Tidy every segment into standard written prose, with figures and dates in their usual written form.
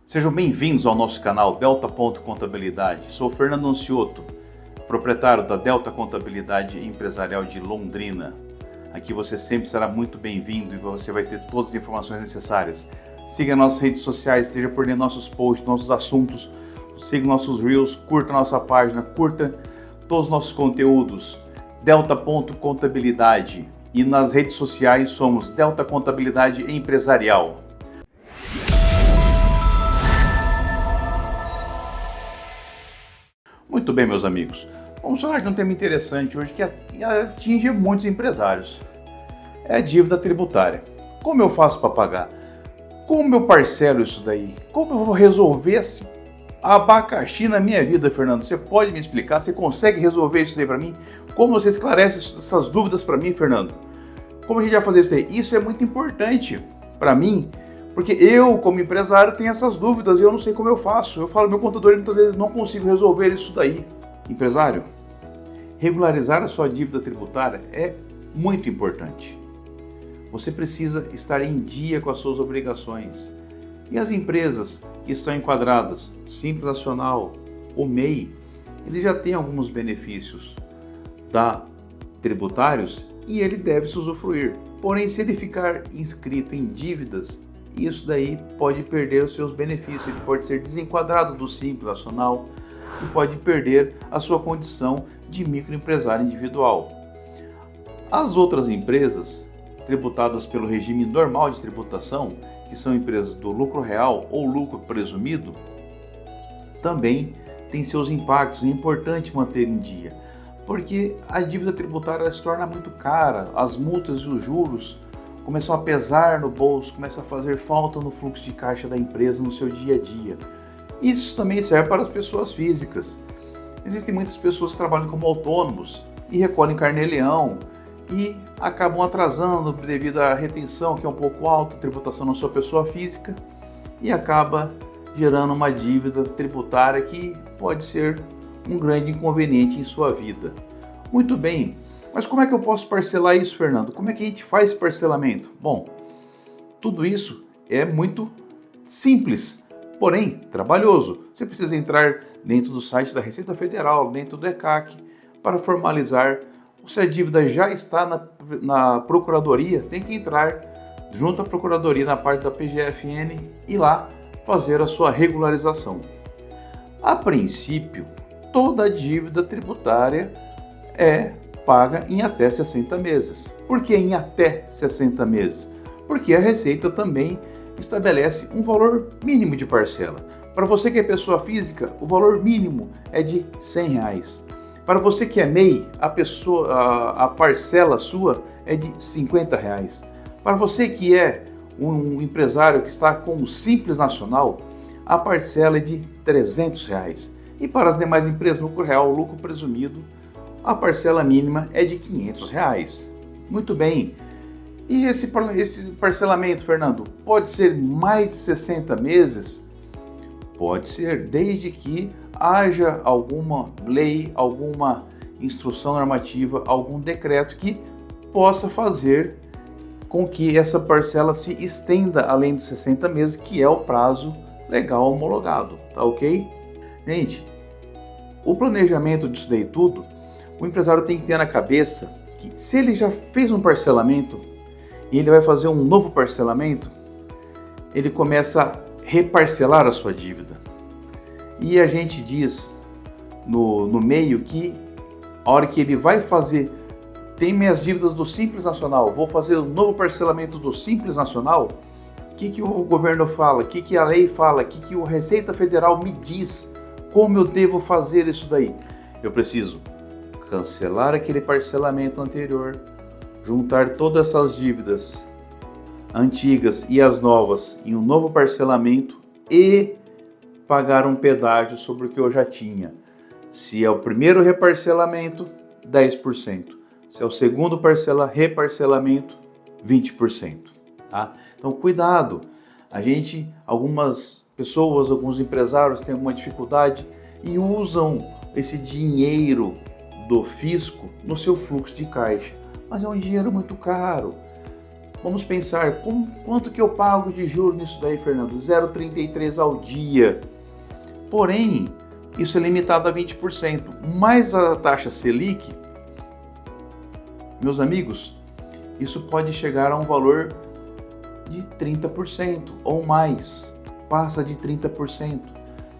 Sejam bem-vindos ao nosso canal Delta Contabilidade. Sou Fernando Ancioto, proprietário da Delta Contabilidade Empresarial de Londrina. Aqui você sempre será muito bem-vindo e você vai ter todas as informações necessárias. Siga nossas redes sociais, esteja por dentro de nossos posts, nossos assuntos, siga nossos Reels, curta nossa página, curta todos os nossos conteúdos. Delta Contabilidade. E nas redes sociais somos Delta Contabilidade Empresarial. Muito bem, meus amigos. Vamos falar de um tema interessante hoje que atinge muitos empresários. É a dívida tributária. Como eu faço para pagar? Como eu parcelo isso daí? Como eu vou resolver esse abacaxi na minha vida, Fernando? Você pode me explicar? Você consegue resolver isso daí para mim? Como você esclarece essas dúvidas para mim, Fernando? Como a gente vai fazer isso aí? Isso é muito importante para mim, porque eu, como empresário, tenho essas dúvidas e eu não sei como eu faço. Eu falo, meu contador, muitas vezes não consigo resolver isso daí. Empresário, regularizar a sua dívida tributária é muito importante. Você precisa estar em dia com as suas obrigações. E as empresas que estão enquadradas, Simples Nacional, o MEI, ele já tem alguns benefícios tributários e ele deve se usufruir. Porém, se ele ficar inscrito em dívidas, isso daí pode perder os seus benefícios, ele pode ser desenquadrado do Simples Nacional e pode perder a sua condição de microempresário individual. As outras empresas tributadas pelo regime normal de tributação, que são empresas do lucro real ou lucro presumido, também têm seus impactos. É importante manter em dia, porque a dívida tributária se torna muito cara, as multas e os juros começam a pesar no bolso, começam a fazer falta no fluxo de caixa da empresa no seu dia a dia. Isso também serve para as pessoas físicas. Existem muitas pessoas que trabalham como autônomos e recolhem carnê-leão e acabam atrasando devido à retenção, que é um pouco alta, a tributação na sua pessoa física, e acaba gerando uma dívida tributária que pode ser um grande inconveniente em sua vida. Muito bem. Mas como é que eu posso parcelar isso, Fernando? Como é que a gente faz esse parcelamento? Bom, tudo isso é muito simples, porém trabalhoso. Você precisa entrar dentro do site da Receita Federal, dentro do ECAC, para formalizar. Se a dívida já está na Procuradoria, tem que entrar junto à Procuradoria na parte da PGFN e lá fazer a sua regularização. A princípio, toda dívida tributária é paga em até 60 meses. Por que em até 60 meses? Porque a Receita também estabelece um valor mínimo de parcela. Para você que é pessoa física, o valor mínimo é de R$100. Para você que é MEI, a parcela sua é de R$50. Para você que é um empresário que está com o Simples Nacional, a parcela é de R$300. E para as demais empresas, lucro real, lucro presumido, a parcela mínima é de R$500. Muito bem. E esse parcelamento, Fernando, pode ser mais de 60 meses? Pode ser, desde que haja alguma lei, alguma instrução normativa, algum decreto que possa fazer com que essa parcela se estenda além dos 60 meses, que é o prazo legal homologado, tá ok? Gente, o planejamento disso daí tudo, o empresário tem que ter na cabeça que se ele já fez um parcelamento e ele vai fazer um novo parcelamento, ele começa a reparcelar a sua dívida. E a gente diz no meio que a hora que ele vai fazer, tem minhas dívidas do Simples Nacional, vou fazer um novo parcelamento do Simples Nacional, o que o governo fala, o que a lei fala, o que a Receita Federal me diz, como eu devo fazer isso daí? Eu preciso cancelar aquele parcelamento anterior, juntar todas essas dívidas antigas e as novas em um novo parcelamento e pagar um pedágio sobre o que eu já tinha. Se é o primeiro reparcelamento, 10%. Se é o segundo reparcelamento, 20%. Tá? Então, cuidado. Algumas pessoas, alguns empresários têm alguma dificuldade e usam esse dinheiro do fisco no seu fluxo de caixa. Mas é um dinheiro muito caro. Vamos pensar, quanto que eu pago de juros nisso daí, Fernando? 0,33 ao dia. Porém, isso é limitado a 20%. Mais a taxa Selic, meus amigos, isso pode chegar a um valor de 30% ou mais. Passa de 30%.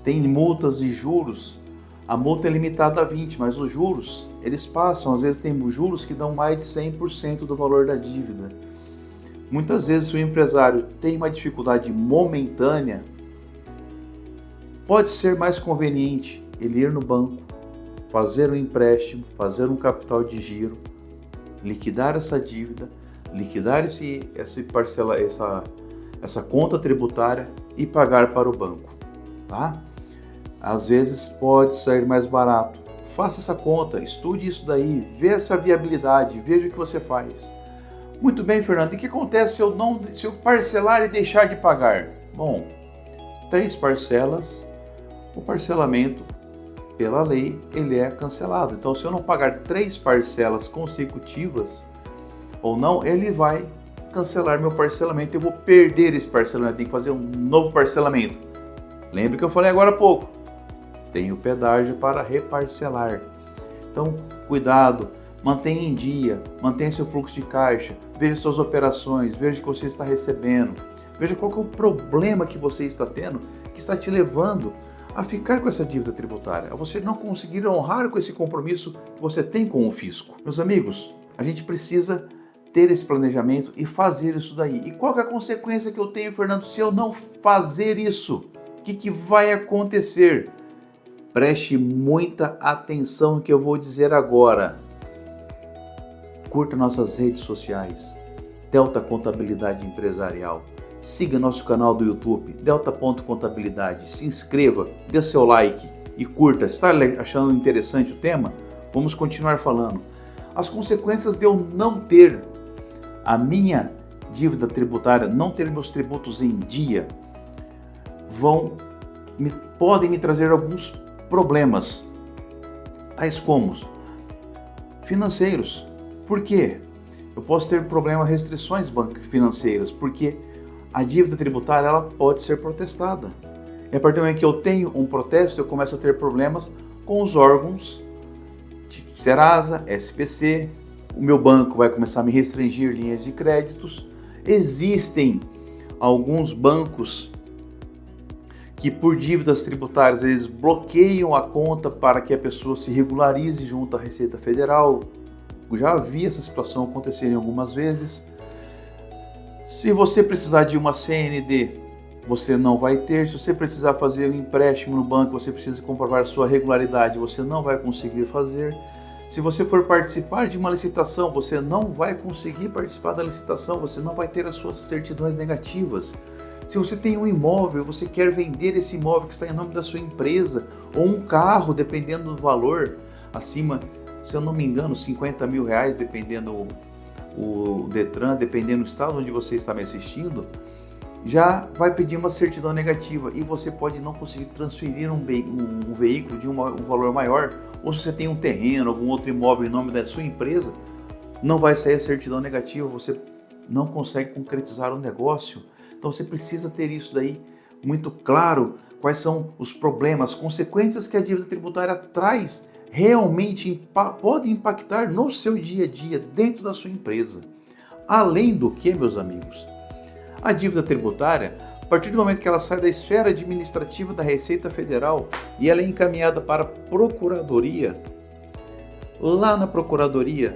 Tem multas e juros. A multa é limitada a 20%, mas os juros, eles passam. Às vezes tem juros que dão mais de 100% do valor da dívida. Muitas vezes, se o empresário tem uma dificuldade momentânea, pode ser mais conveniente ele ir no banco, fazer um empréstimo, fazer um capital de giro, liquidar essa dívida, liquidar essa conta tributária e pagar para o banco, tá? Às vezes pode sair mais barato. Faça essa conta, estude isso daí, veja essa viabilidade, veja o que você faz. Muito bem, Fernando, e o que acontece se eu parcelar e deixar de pagar? Bom, 3 parcelas, o parcelamento, pela lei, ele é cancelado. Então, se eu não pagar 3 parcelas consecutivas ou não, ele vai cancelar meu parcelamento. Eu vou perder esse parcelamento, tenho que fazer um novo parcelamento. Lembre que eu falei agora há pouco, tem o pedágio para reparcelar. Então, cuidado, mantenha em dia, mantenha seu fluxo de caixa, veja suas operações, veja o que você está recebendo, veja qual que é o problema que você está tendo, que está te levando a ficar com essa dívida tributária, a você não conseguir honrar com esse compromisso que você tem com o fisco. Meus amigos, a gente precisa ter esse planejamento e fazer isso daí. E qual que é a consequência que eu tenho, Fernando, se eu não fazer isso? O que vai acontecer? Preste muita atenção no que eu vou dizer agora. Curta nossas redes sociais, Delta Contabilidade Empresarial. Siga nosso canal do YouTube, Delta.contabilidade. Se inscreva, dê seu like e curta. Está achando interessante o tema? Vamos continuar falando. As consequências de eu não ter a minha dívida tributária, não ter meus tributos em dia, podem me trazer alguns problemas, tais como financeiros. Por quê? Eu posso ter restrições financeiras, porque a dívida tributária ela pode ser protestada. E a partir do momento que eu tenho um protesto, eu começo a ter problemas com os órgãos de Serasa, SPC, o meu banco vai começar a me restringir linhas de créditos. Existem alguns bancos que por dívidas tributárias eles bloqueiam a conta para que a pessoa se regularize junto à Receita Federal. Já vi essa situação acontecer algumas vezes. Se você precisar de uma CND, você não vai ter. Se você precisar fazer um empréstimo no banco, você precisa comprovar a sua regularidade, você não vai conseguir fazer. Se você for participar de uma licitação, você não vai conseguir participar da licitação, você não vai ter as suas certidões negativas. Se você tem um imóvel, você quer vender esse imóvel que está em nome da sua empresa, ou um carro, dependendo do valor, acima, se eu não me engano, 50 mil reais, dependendo o Detran, dependendo do estado onde você está me assistindo, já vai pedir uma certidão negativa e você pode não conseguir transferir um veículo de um valor maior, ou se você tem um terreno, algum outro imóvel em nome da sua empresa, não vai sair a certidão negativa, você não consegue concretizar o negócio. Então você precisa ter isso daí muito claro, quais são os problemas, as consequências que a dívida tributária traz, realmente podem impactar no seu dia a dia, dentro da sua empresa. Além do que, meus amigos, a dívida tributária, a partir do momento que ela sai da esfera administrativa da Receita Federal e ela é encaminhada para a Procuradoria, lá na Procuradoria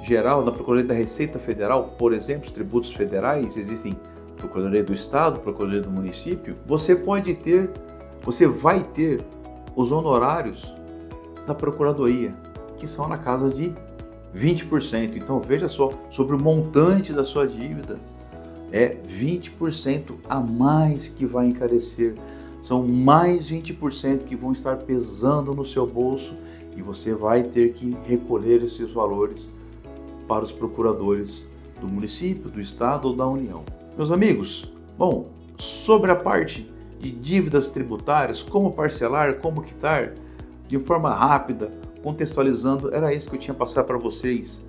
Geral, na Procuradoria da Receita Federal, por exemplo, os tributos federais, existem Procuradoria do Estado, Procuradoria do Município, você vai ter os honorários da Procuradoria, que são na casa de 20%. Então veja só, sobre o montante da sua dívida, é 20% a mais que vai encarecer. São mais 20% que vão estar pesando no seu bolso e você vai ter que recolher esses valores para os procuradores do município, do estado ou da União. Meus amigos, bom, sobre a parte de dívidas tributárias, como parcelar, como quitar, de forma rápida, contextualizando, era isso que eu tinha a passar para vocês.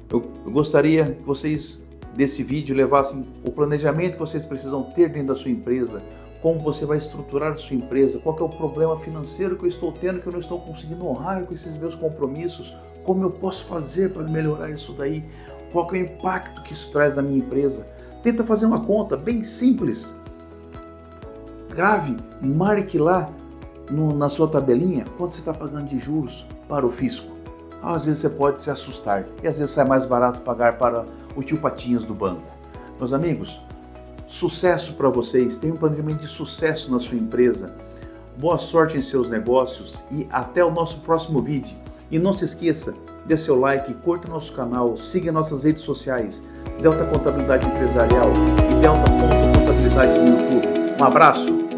Eu gostaria que vocês desse vídeo levassem o planejamento que vocês precisam ter dentro da sua empresa, como você vai estruturar a sua empresa, qual que é o problema financeiro que eu estou tendo, que eu não estou conseguindo honrar com esses meus compromissos, como eu posso fazer para melhorar isso daí, qual que é o impacto que isso traz na minha empresa. Tenta fazer uma conta bem simples, grave, marque lá na sua tabelinha quanto você está pagando de juros para o fisco. Às vezes você pode se assustar e às vezes sai mais barato pagar para o tio Patinhas do banco. Meus amigos, sucesso para vocês, tenham um planejamento de sucesso na sua empresa, boa sorte em seus negócios e até o nosso próximo vídeo. E não se esqueça, dê seu like, curta nosso canal, siga nossas redes sociais, Delta Contabilidade Empresarial e Delta Contabilidade no YouTube. Um abraço!